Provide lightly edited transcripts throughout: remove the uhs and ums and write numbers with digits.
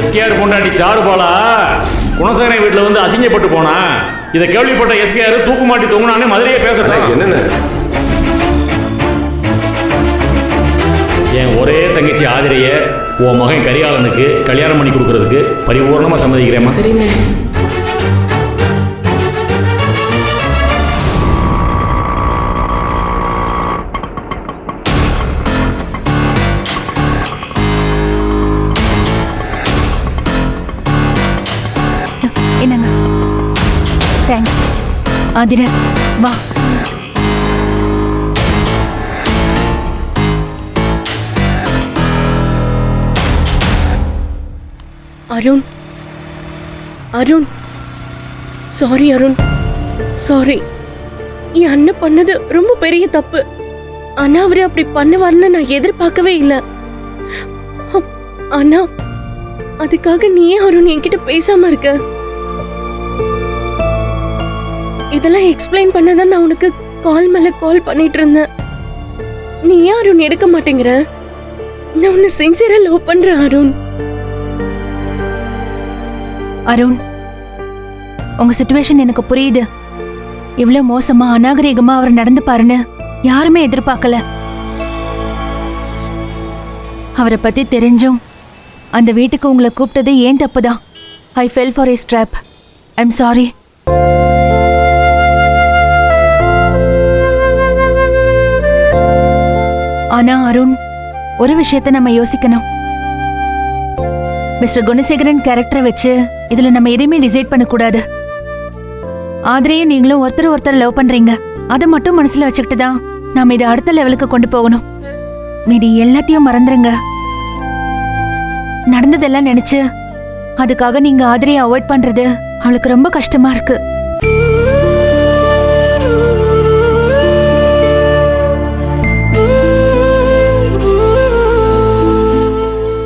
SKR பொண்டாட்டி சாருபாலா குணசேகரன் வீட்டில் வந்து அசிங்கப்பட்டு போனா. இதை கேள்விப்பட்ட எஸ்கேஆர் தூக்கு மாட்டி தொங்குனானே மதுரையே பேசட்டும். என்னென்ன என் ஒரே தங்கச்சி ஆதிரைய உன் மகன் கரிகாலனுக்கு கல்யாணம் பண்ணி கொடுக்கறதுக்கு பரிபூர்ணமா சம்மதிக்கிறேம்மா. சரிண்ணே. என்னங்க தேங்க்ஸ். ஆதிர வா. Arun, Arun, sorry Arun, sorry. என் அண்ணன் பண்ணது ரொம்ப பெரிய தப்பு. ஆனா அவரு அப்படி பண்ணுவார்னு நான் எதிர்பார்க்கவே இல்லை. ஆனா அதுக்காக நீயே அருண் என்கிட்ட பேசாம இருக்க. இதெல்லாம் எக்ஸ்பிளைன் பண்ணதான் நான் உனக்கு கால் மேல கால் பண்ணிட்டு இருந்தேன். நீ ஏன் அருண் எடுக்க மாட்டேங்கிற? நான் உன்னை சின்சியரா லவ் பண்றேன் அருண். அருண், உங்க சிச்சுவேஷன் எனக்கு புரியுது. இவ்வளவு மோசமா அநாகரிகமா அவர் நடந்து பாருன்னு யாருமே எதிர்பார்க்கல. அவரை பத்தி தெரிஞ்சும் அந்த வீட்டுக்கு உங்களை கூப்பிட்டது ஏன் தப்புதான். I fell for his trap. I am sorry. ஆனா அருண், ஒரு விஷயத்தை நம்ம யோசிக்கணும். மிஸ்டர் குணசேகரன் கேரக்டரை வச்சு இதுல நம்ம எதையுமே டிசைட் பண்ணக்கூடாது. ஆதிரையும் நீங்களும் ஒருத்தர் லவ் பண்றீங்க. அதை மட்டும் மனசுல வச்சுக்கிட்டு தான் நாம இதை அடுத்த லெவலுக்கு கொண்டு போகணும். மீதி எல்லாத்தையும் மறந்துருங்க. நடந்ததெல்லாம் நினைச்சு அதுக்காக நீங்க ஆதிரையை அவாய்ட் பண்றது அவளுக்கு ரொம்ப கஷ்டமா இருக்கு.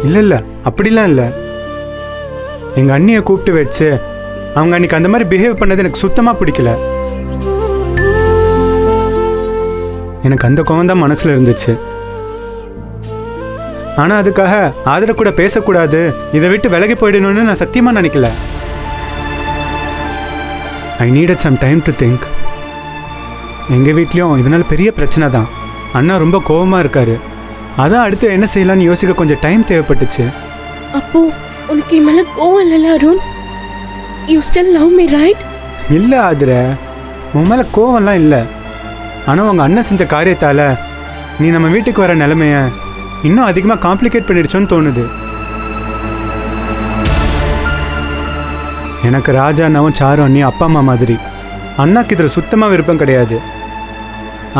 இல்லை இல்லை, அப்படிலாம் இல்லை. எங்கள் அண்ணியை கூப்பிட்டு வச்சு அவங்க அன்னைக்கு அந்த மாதிரி பிஹேவ் பண்ணது எனக்கு சுத்தமாக பிடிக்கல. எனக்கு அந்த கோவம் தான் மனசில் இருந்துச்சு. ஆனால் அதுக்காக ஆதர கூட பேசக்கூடாது, இதை விட்டு விலகி போயிடணும்னு நான் சத்தியமாக நினைக்கல. I needed some time to think. எங்கள் வீட்லேயும் இதனால் பெரிய பிரச்சனை தான். அண்ணா ரொம்ப கோவமாக இருக்காரு. அதான் அடுத்து என்ன செய்யலாம்னு யோசிக்க கொஞ்சம் டைம் தேவைப்பட்டுச்சு. அப்போ உனக்கு என் மேல கோவம் இல்லைல்ல Arun? You still love me right? இல்லை ஆதிர, உன் மேலே கோவம்லாம் இல்லை. ஆனால் உங்கள் அண்ணன் செஞ்ச காரியத்தால் நீ நம்ம வீட்டுக்கு வர நிலைமைய இன்னும் அதிகமாக காம்ப்ளிகேட் பண்ணிடுச்சோன்னு தோணுது. எனக்கு ராஜா அண்ணாவும் சாரு அண்ணி அப்பா அம்மா மாதிரி. அண்ணாக்கு இதில் சுத்தமாக விருப்பம் கிடையாது.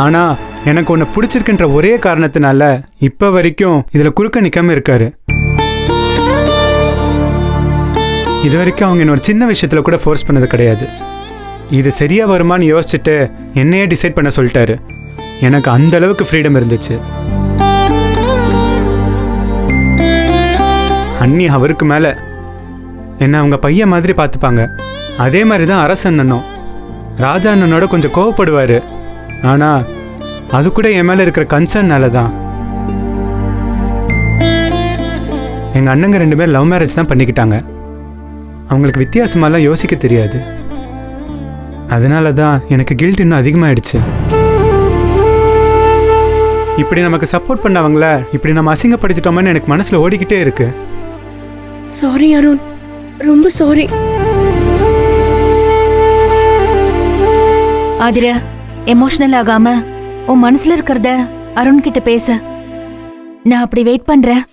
ஆனால் எனக்கு உன்னை பிடிச்சிருக்குன்ற ஒரே காரணத்தினால இப்போ வரைக்கும் இதில் குறுக்க நிற்காம இருக்காரு. இது வரைக்கும் அவங்க என்னோட சின்ன விஷயத்தில் கூட ஃபோர்ஸ் பண்ணது கிடையாது. இது சரியாக வருமானு யோசிச்சுட்டு என்னையே டிசைட் பண்ண சொல்லிட்டாரு. எனக்கு அந்த அளவுக்கு ஃப்ரீடம் இருந்துச்சு. அண்ணி அவருக்கு மேலே என்ன அவங்க பையன் மாதிரி பார்த்துப்பாங்க. அதே மாதிரி தான் அரசண்ணனும். ராஜா அண்ணனோட கொஞ்சம் கோவப்படுவார். ஆனால் அது கூட என் மேலே இருக்கிற கன்சர்னால தான். எங்கள் அண்ணங்க 2 பேர் லவ் மேரேஜ் தான் பண்ணிக்கிட்டாங்க. அவங்களுக்கு வித்தியாசமாலாம் யோசிக்க தெரியாது. அதனால தான் எனக்கு கில்ட் இன்னும் அதிகமாகிடுச்சு. இப்படி நமக்கு சப்போர்ட் பண்ணவங்கள இப்படி நம்ம அசிங்கப்படுத்திட்டோம்னு எனக்கு மனசில் ஓடிக்கிட்டே இருக்கு. சாரி அருண், ரொம்ப சாரி. ஆதிர, எமோஷனல் ஆகாம உன் மனசுல இருக்கிறத அருண் கிட்ட பேச. நான் அப்படி வெயிட் பண்றேன்.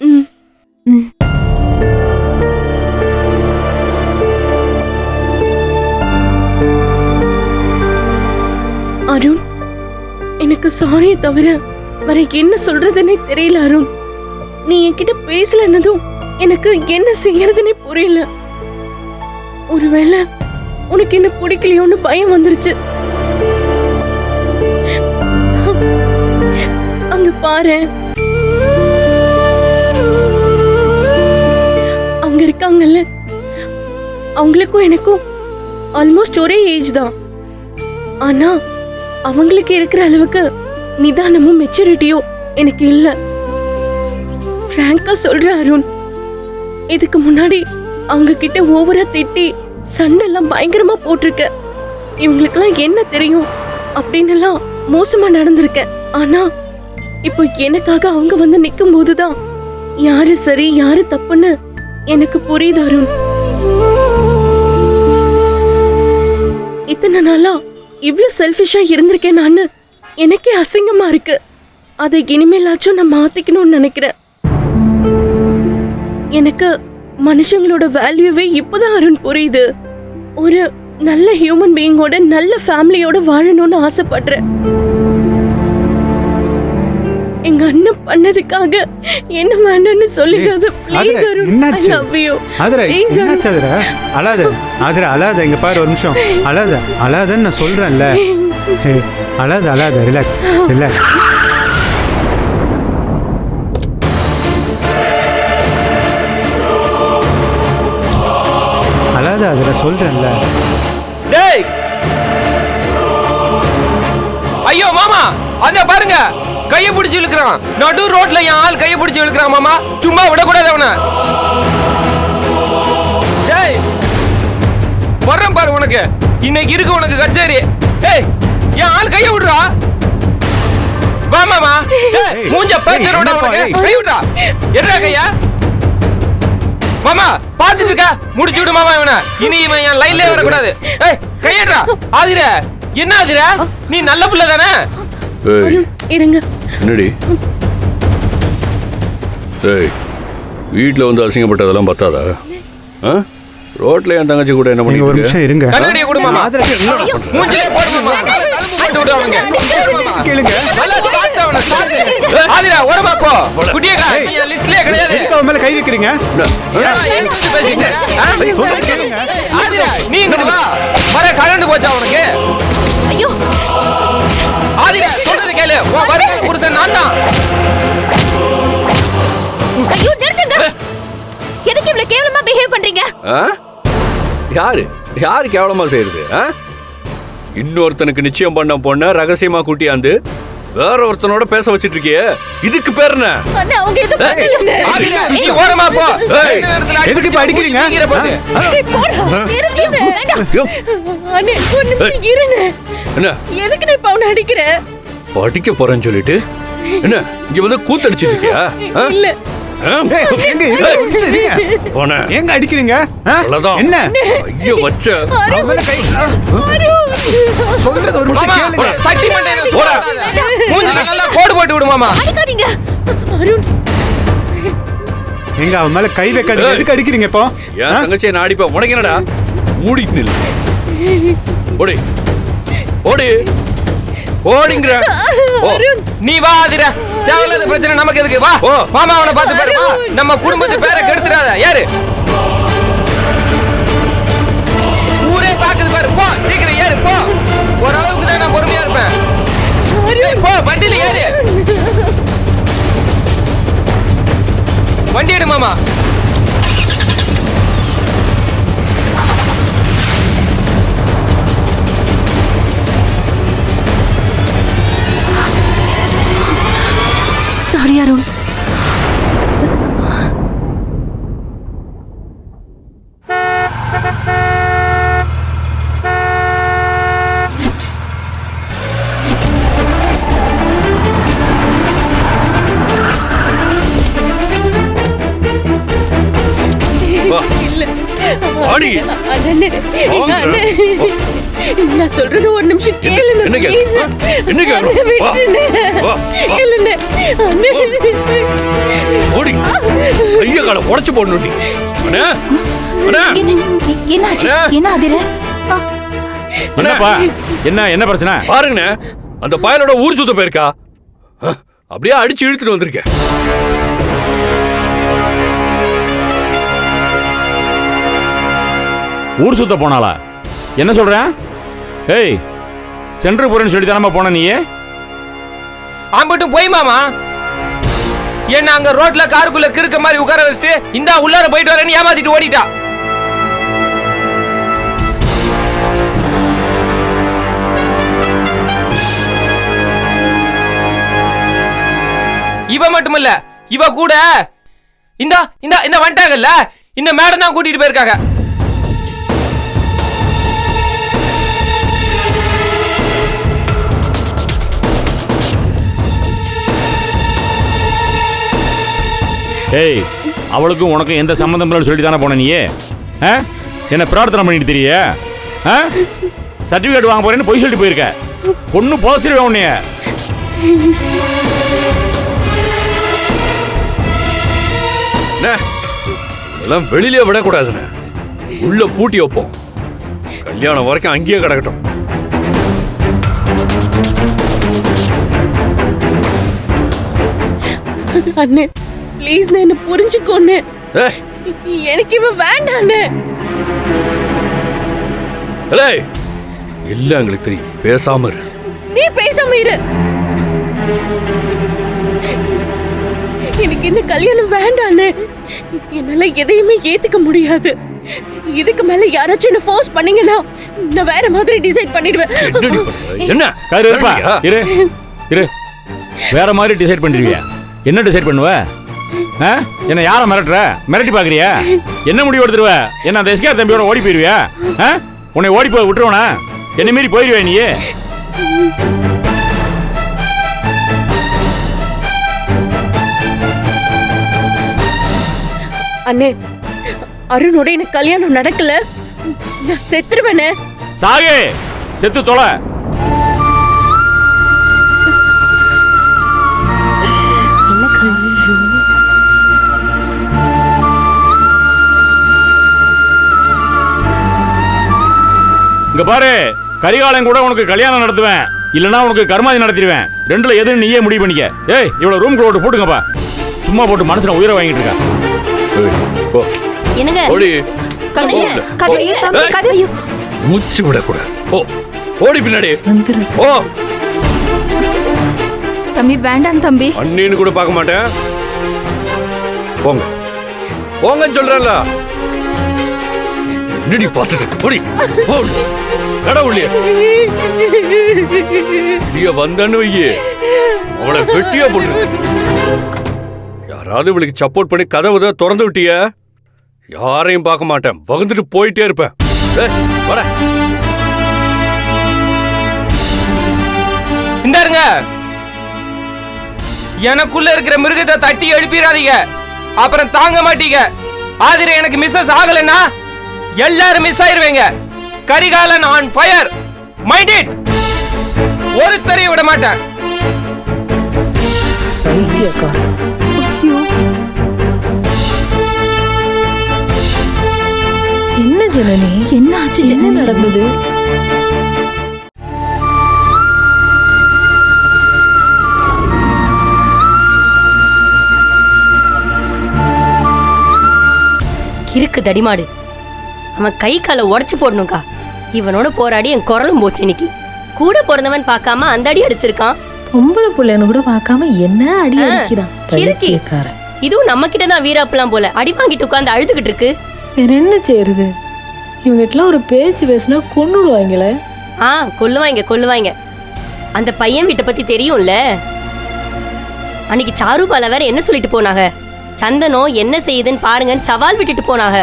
அருண், எனக்கு சாரியை தவிர வேற என்ன சொல்றதுன்னே தெரியல அருண். நீ என்கிட்ட பேசலன்னதும் எனக்கு என்ன செய்யறதுன்னே புரியல. ஒருவேளை உனக்கு என்ன பிடிக்கலையோன்னு பயம் வந்துருச்சு. அங்க பாரு, அவங்க இருக்காங்கல்ல, அவங்களுக்கும் எனக்கும் ஆல்மோஸ்ட் ஒரே ஏஜ் தான். ஆனா அவங்களுக்கு இருக்கிற அளவுக்கு நிதானமும் மெச்சூரிட்டியோ எனக்கு இல்ல. பிராங்கா சொல்ற அருண், இதுக்கு முன்னாடி அவங்க கிட்ட ஓவரா திட்டி சண்டை எல்லாம் பயங்கரமா போட்டிருக்க. இவங்களுக்கெல்லாம் என்ன தெரியும் அப்படின்னு எல்லாம் மோசமா நடந்திருக்க. ஆனா இப்போ எனக்காக அவங்க வந்து நிக்கும் போதுதான் யாரு சரி யாரு தப்புன்னு எனக்கு புரியுது அருண். இத்தனை நாளா இவ்ளோ செல்ஃபிஷா இருந்திருக்கேன் நானு. எனக்கே அசிங்கமா இருக்கு. அதை இனிமேலாச்சும் நான் மாத்திக்கணும்னு நினைக்கிறேன். எனக்கு மனுஷங்களோட வேல்யூவே இப்பதான் அருண் புரியுது. ஒரு நல்ல ஹியூமன் பீயிங்கோட நல்ல ஃபேமிலியோட வாழணும்னு ஆசைப்படுறேன். எங்க அண்ணன் பண்ணதுக்காக என்ன வேண்டாம்னு சொல்லிடாத please Arun. I love you. Adhira Please, என்னாச்சு ஆதிரா? அழாத ஆதிரா, அழாத. இங்க பாரு ஒரு நிமிஷம். அழாதன்னு நான் சொல்றேன்ல. அழாத, ரிலாக்ஸ். அழாத ஆதிரா, சொல்றேன்ல. டேய் ஐயோ மாமா, அத பாருங்க, கைய பிடிச்சு இழுக்கிறான். நடு ரோட்ல என் ஆள் கைய பிடிச்சு இழுக்கிறான் மாமா. சும்மா விடக்கூடாது அவனை. டேய் வர்றேன் பாரு உனக்கு. இன்னைக்கு இருக்கு உனக்கு கச்சேரி. டேய் என் ஆள் கைய விடுறா. வா மாமா. டேய் மூஞ்ச பேச்சரோட உனக்கு கை விடுறா. என்னடா கையா? மாமா பாத்துட்டு இருக்க, முடிச்சு விடு மாமா இவனை. இனி இவன் என் லைன்லயே வரக்கூடாது. ஏய் கையடா. ஆதிரா என்ன ஆதிரா, நீ நல்ல பிள்ளை தானே? அருண் இருங்க. என்னடி வீட்டில் வந்து அசிங்கப்பட்டதெல்லாம் பத்தாதா? ரோட்ல என் தங்கச்சி கூட என்ன நீங்க ஒரு பண்ணி நிமிஷம் இருங்க. கண்ணாடியை கொடு மாமா. ஆதிரா, மூஞ்சிலே போடு மாமா. போட்டு விடு அவனுக்கு. கேளுங்க. நல்லா சாத்து அவனை, சாத்து. ஆதிரா ஓரமா போ. குடியக்கா நீ லிஸ்ட்லயே கிடையாது. எதுக்கு அவன் மேல கை வைக்கிறீங்க? சொல்றத கேளுங்க. ஆதிரா நீ இங்க வா. வர கரண்ட் போச்சா உனக்கு? ஐயோ ஆதிரா சொல்றது கேளு. உன் வர புருஷன் நான் தான். ஐயோ நிறுத்துங்க. எதுக்கு இவ்வளவு கேவலமா பிஹேவ் பண்றீங்க? யாரு கேவலமா செய்யறது? இன்னொருத்தனுக்கு நிச்சயம் பண்ண பொண்ண ரகசியமா கூட்டியாந்து வேற ஒருத்தனோட பேச வச்சிட்டு இருக்கியே, இதுக்கு பேர் என்ன? அண்ணா அவங்க எது பண்ணலன்னு. ஆதிரா நீ ஓரமா போ. எதுக்கு இப்ப அடிக்கிறீங்க? போடா நிறுத்துங்க. அண்ணே ஒரு நிமிஷம் இருங்க. என்ன எதுக்கு நான் இப்ப அவனை அடிக்கிறேன்? அடிக்க போறேன்னு சொல்லிட்டு என்ன இங்க வந்து கூத்தடிச்சிட்டு இருக்கியா? இல்ல எங்க இருங்க, ஒரு நிமிஷம் இருங்க. போன எங்க அடிக்கிறீங்க? அவ்வளவுதான். என்ன ஐயோ வச்ச அவன் மேல கை சொல்றது ஒரு நிமிஷம் மாமா கேளுங்க. சட்டி மண்டையில போடா. மூஞ்சில நல்லா கோடு போட்டு விடு மாமா. அடிக்காதீங்க. அருண் எங்க அவன் மேல கை வைக்காதீங்க. எதுக்கு அடிக்கிறீங்க இப்போ? என் தங்கச்சியை நான் அடிப்பேன். உனக்கு என்னடா? மூடிட்டு நில்லு. ஓடி ஓடி ஓடிங்கற. நீ வா ஆதிரா. தேவையில்லாத பிரச்சனை நமக்கு எதுக்கு? வா மாமா அவனை பார்த்து பாரு. வா நம்ம குடும்பத்து பேரை கெடுத்துறாத. யாரு ஊரே பாக்குது பாரு. போ சீக்கிரம் ஏறு போ. ஓரளவுக்கு தான் நான் பொறுமையா இருப்பேன். ஏய், போ வண்டியில ஏறு. வண்டி எடு மாமா. சாரி அருண். இல்ல ஆடி. அண்ணே அண்ணே நான் சொல்றது ஒரு நிமிஷம் கேளுங்க என்ன கேளு? ப்ளீஸ். என்ன கேளு? வா. வா. இல்லண்ணே அண்ணே ஓடி ஐயா கால உடைச்சு போடணும் நீ. அண்ணா அண்ணா என்னாச்சு? அண்ணே. என்ன ஆதிரா? என்னப்பா என்ன பிரச்சனை? பாருங்கண்ணே, அந்த பயலோட ஊர் சுத்த போயிருக்கா. அப்படியே அடிச்சு இழுத்துட்டு வந்திருக்கேன். ஊர் சுத்த போனாளா? என்ன சொல்ற? ஏய் சென்ட்ரு போறேன்னு சொல்லி தானமா போன நீ? ஆம்பட்டும் போய் மாமா. என்ன அங்க ரோட்ல காருக்குள்ள கிறுக்க மாதிரி உட்கார வச்சுட்டு இந்தா உள்ளார போயிட்டு வரேன்னு ஏமாத்திட்டு ஓடிட்டா. இவ மட்டும் இல்ல, இவ கூட இந்த இந்த இந்த வந்துட்டாங்கல்ல, இந்த மேடம் தான் கூட்டிட்டு போயிருக்காங்க. ஏய், அவளுக்கும் உனக்கும் எந்த சம்மந்தம் இல்லைன்னு சொல்லி தானே போன நீயே? என்ன பிரார்த்தனை பண்ணிட்டு தெரிய? சர்டிஃபிகேட் வாங்க போறேன்னு பொய் சொல்லிட்டு போயிருக்க. பொண்ணு போச்சிருவேன் உன்னைய. எல்லாம் வெளியிலே விடக்கூடாதுண்ணே, உள்ள பூட்டி வைப்போம். கல்யாணம் வரைக்கும் அங்கேயே கிடக்கட்டும். அண்ணே ப்ளீஸ் என்ன புரிஞ்சுக்கோண்ணே. ஏய், எனக்கு இவ வேண்டாண்ணே. ஏய், இல்ல எங்களுக்கு தெரியும், பேசாம இரு. நீ பேசாம இரு. எனக்கு இந்த கல்யாணம் வேண்டாண்ணே. என்னால எதையுமே ஏத்துக்க முடியாது. இதுக்கு மேல யாராச்சும் என்ன ஃபோர்ஸ் பண்ணீங்கன்னா நான் வேற மாதிரி டிசைட் பண்ணிடுவேன். என்னடி பண்ற? என்ன கரு இருப்பா. இரு இரு, வேற மாதிரி டிசைட் பண்ணிடுவியா? என்ன டிசைட் பண்ணுவ? என்ன யார மிரட்டுற? மிரட்டி பாக்குறியா? என்ன முடிவு எடுத்துருவ? என்ன அந்த எஸ்கே தம்பியோட ஓடி போயிருவியா? உன்னை ஓடி போய் விட்டுருவனா? என்ன மீறி போயிருவியா நீ? அண்ணே, அருணோட எனக்கு கல்யாணம் நடக்கல, நான் செத்துருவேனே. சாகே, செத்து தொலை. இங்க பாரு, கரிகாலன் கூட உனக்கு கல்யாணம் நடத்துவேன், இல்லனா உனக்கு கர்மாதி நடத்திடுவேன். ரெண்டுல எதுன்னு நீயே முடிவு பண்ணிக்க. ஏய், இவ்வளவு ரூம் குள்ள போட்டுங்கப்பா. சும்மா போட்டு மனசுல உயிரை வாங்கிட்டு இருக்கா. என்னங்க? ஓடி. ஐயோ, மூச்சு விடக்கூடாது. ஓ, ஓடி பின்னாடி. ஓ, தம்பி வேண்டாம் தம்பி. அண்ணின்னு கூட பார்க்க மாட்டேன். போங்க போங்கன்னு சொல்றேன்ல. என்னடி பார்த்துட்டு ஓடி. ஓடி கடவுளே, நீ வந்தன்னு வையே, அவளை வெட்டியா போட்டு. யாராவது இவளுக்கு சப்போர்ட் பண்ணி கதவை திறந்து விட்டிய, யாரையும் பார்க்க மாட்டேன், வகுந்துட்டு போயிட்டே இருப்பேன். வர இந்தாருங்க, எனக்குள்ள இருக்கிற மிருகத்தை தட்டி எழுப்பிடாதீங்க, அப்புறம் தாங்க மாட்டீங்க. ஆதிர எனக்கு மிஸ்ஸஸ் ஆகலன்னா எல்லாரும் மிஸ் ஆயிருவீங்க. Karikalan on fire, mind it. ஒருத்தரையும் விட மாட்டேன். என்ன ஜனனி, என்ன ஆச்சு? என்ன நடந்தது? கிறுக்கு தடிமாடு, அவன் கை காலை உடைச்சு போடணும்க்கா. இவனோட போராடி என் குரலும் போச்சு இன்னைக்கு. கூட பிறந்தவன் பார்க்காம அந்த அடி அடிச்சிருக்கான். பொம்பளை புள்ளைன்னு கூட பார்க்காம என்ன அடி அடிக்கிறான். கிறுக்கி. இதுவும் நம்ம கிட்ட தான் வீராப்பெல்லாம் போல அடி வாங்கிட்டு உட்காந்து அழுதுகிட்டு இருக்கு. வேற என்ன செய்யறது? இவங்கிட்டலாம் ஒரு பேச்சு பேசினா கொன்னுடுவாங்களே. கொல்லுவாங்க. அந்த பையன் வீட்டை பத்தி தெரியும்ல. அன்னைக்கு சாருபால வேற என்ன சொல்லிட்டு போனாங்க, சந்தனம் என்ன செய்யுதுன்னு பாருங்கன்னு சவால் விட்டுட்டு போனாங்க.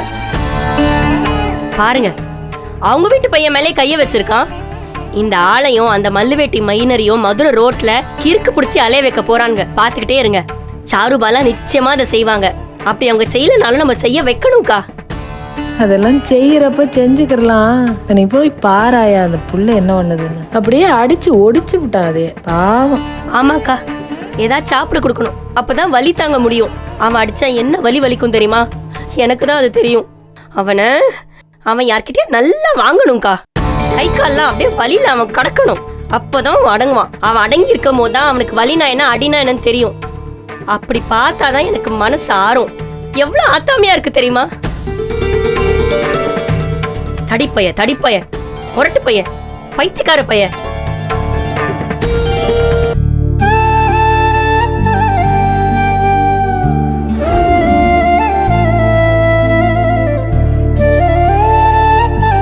பாருங்க, அவங்க வீட்டு பையன் மேலே கைய வச்சிருக்கான். இந்த ஆளையும் அந்த மல்லுவேட்டி மைனரையும் மதுரை ரோட்ல கிறுக்கு பிடிச்சி அலைய வைக்க போறாங்க. பாத்துக்கிட்டே இருங்க. சாருபாலா நிச்சயமா அதை செய்வாங்க. அப்படி அவங்க செய்யலனாலும் நம்ம செய்ய வைக்கணும்க்கா. அதெல்லாம் செய்யறப்ப செஞ்சுக்கலாம். நீ போய் பாராயா அந்த புள்ள என்ன பண்ணுதுன்னு. அப்படியே அடிச்சு ஒடிச்சு விட்டான். அதே பாவம். ஆமாக்கா, ஏதாச்சும் சாப்பிட கொடுக்கணும், அப்பதான் வலி தாங்க முடியும். அவன் அடிச்சா என்ன வலி வலிக்கும் தெரியுமா? எனக்கு தான் அது தெரியும். அவன் யார்கிட்டயே நல்லா வாங்கணும்க்கா. கை கால்லாம் அப்படியே வலியில அவன் கடக்கணும், அப்பதான் அவன் அடங்குவான். அவன் அடங்கி இருக்கும் போதுதான் அவனுக்கு வலினா என்ன அடினா என்னன்னு தெரியும். அப்படி பார்த்தாதான் எனக்கு மனசு ஆறும். எவ்வளவு ஆத்தாமையா இருக்கு தெரியுமா? தடிப்பைய முரட்டு பைய, பைத்தியக்கார பைய.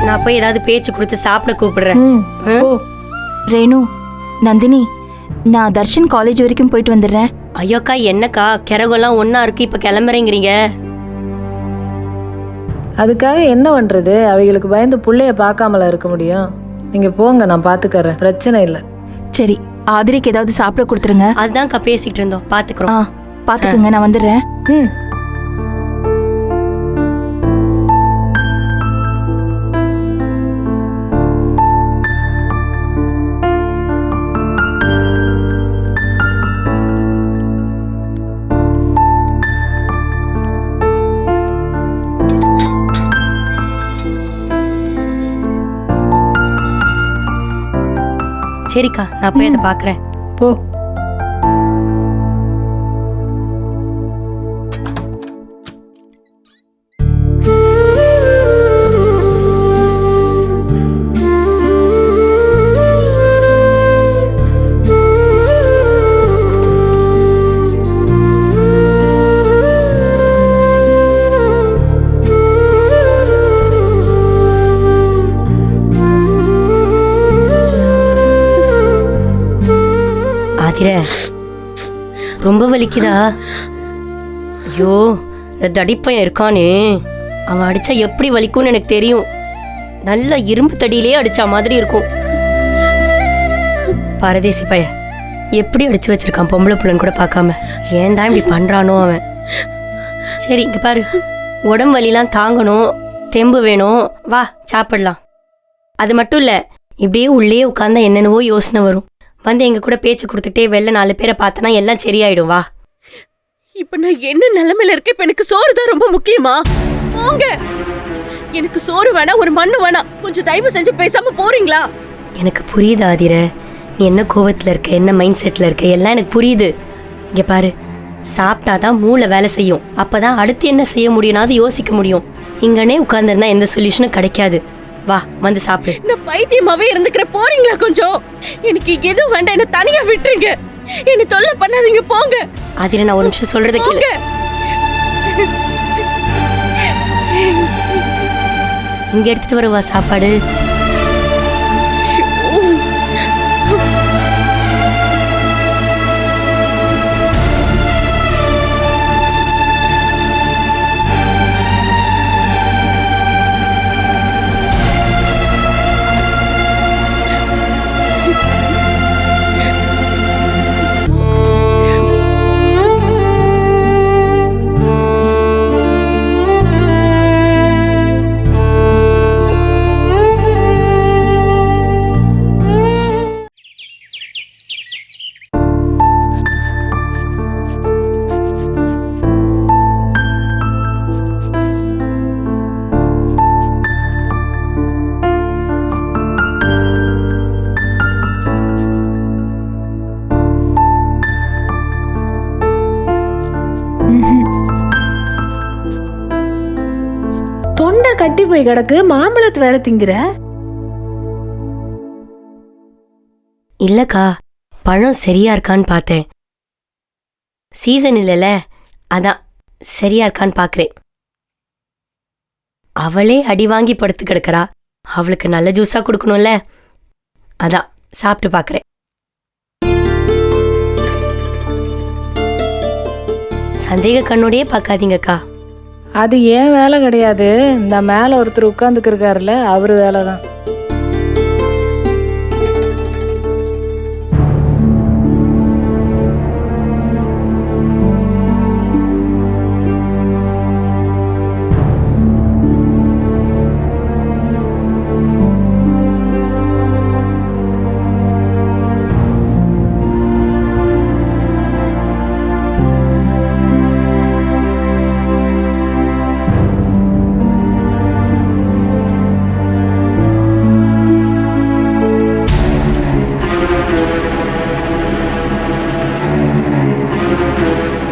நான் போய் ஏதாவது பேச்சு கொடுத்து சாப்பிட கூப்பிடுறேன். ரேணு, நந்தினி, நான் தர்ஷன் காலேஜ் வரைக்கும் போயிட்டு வந்துடுறேன். ஐயோக்கா என்னக்கா கிறகெல்லாம் ஒண்ணா இருக்கு இப்ப கிளம்புறேங்கிறீங்க? அதுக்காக என்ன பண்றது? அவைகளுக்கு பயந்து புள்ளைய பார்க்காமல இருக்க முடியும்? நீங்க போங்க, நான் பாத்துக்கறேன், பிரச்சனை இல்லை. சரி, ஆதிரிக்கு ஏதாவது சாப்பிட கொடுத்துருங்க. அதுதான்க்கா பேசிட்டு இருந்தோம், பாத்துக்கிறோம். பாத்துக்குங்க, நான் வந்துடுறேன். ம். சரிக்கா, நான் போய் அதை பாக்குறேன். போ. ரொம்ப வலிக்குதா? ஐயோ, இந்த தடிப்பையன் இருக்கானே, அவன் அடிச்சா எப்படி வலிக்கும்னு எனக்கு தெரியும். நல்ல இரும்பு தடியிலே அடிச்சா மாதிரி இருக்கும். பரதேசி பைய எப்படி அடிச்சு வச்சிருக்கான், பொம்பளை புள்ளன்னு கூட பார்க்காம. ஏன் தான் இப்படி பண்றானோ அவன். சரி, இங்க பாரு, உடம்பு வலிலாம் தாங்கணும், தெம்பு வேணும், வா சாப்பிடலாம். அது மட்டும் இல்ல, இப்படியே உள்ளே உட்கார்ந்தா என்னென்னவோ யோசனை வரும். வந்து எங்க கூட பேச்சு கொடுத்துட்டே வெளில 4 பேரை பார்த்தனா எல்லாம் சரியாயிடும். வா. இப்ப நான் என்ன நிலைமையில இருக்கேன்? இப்ப எனக்கு சோறு தான் ரொம்ப முக்கியமா? போங்க, எனக்கு சோறு வேணாம், ஒரு மண்ணு வேணாம். கொஞ்சம் தயவு செஞ்சு பேசாம போறீங்களா? எனக்கு புரியுது ஆதிர, நீ என்ன கோவத்துல இருக்க, என்ன மைண்ட் செட்ல இருக்க, எல்லாம் எனக்கு புரியுது. இங்க பாரு, சாப்பிட்டாதான் மூளை வேலை செய்யும். அப்பதான் அடுத்து என்ன செய்ய முடியும்னாவது யோசிக்க முடியும். இங்கனே உட்கார்ந்துருந்தா எந்த சொல்யூஷனும் கிடைக்காது. வா, வந்து சாப்பிடு. நான் பைத்தியமாவே இருந்துக்கிற, போறீங்களா? கொஞ்சம் எனக்கு எதுவும் வேண்டாம், என்ன தனியா விட்டுருங்க. என்ன தொல்லை பண்ணாதீங்க, போங்க. ஆதிர, நான் ஒரு நிமிஷம் சொல்றத கேளு. இங்க எடுத்துட்டு வரவா சாப்பாடு? தொண்டை கட்டி போய் கிடக்கு, மாம்பழத்தை வேற திங்கிற. இல்லக்கா, பழம் சரியா இருக்கான்னு பார்த்தேன். சீசன் இல்லைல்ல, அதான் சரியா இருக்கான்னு பார்க்குறேன். அவளே அடி வாங்கி படுத்து கிடக்கிறா, அவளுக்கு நல்ல ஜூஸா கொடுக்கணும்ல, அதான் சாப்பிட்டு பார்க்குறேன். சந்தேக கண்ணோடையே பார்க்காதீங்கக்கா. அது ஏன் வேலை கிடையாது, இந்த மேல ஒருத்தர் உட்கார்ந்துக்கு இருக்காருல்ல, அவரு வேலைதான்.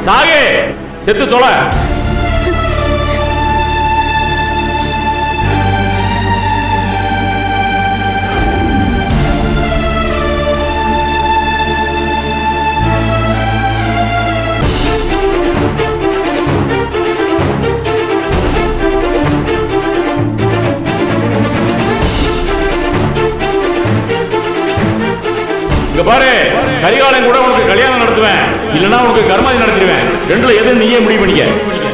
சாகே, செத்து தொலை. இங்க பாரு, கரிகாலன் கூட உனக்கு கல்யாணம் நடத்துவேன். இல்லனா உனக்கு கர்மாதி நடத்திடுவேன். ரெண்டுல எது நீயே முடிவு பண்ணிக்க.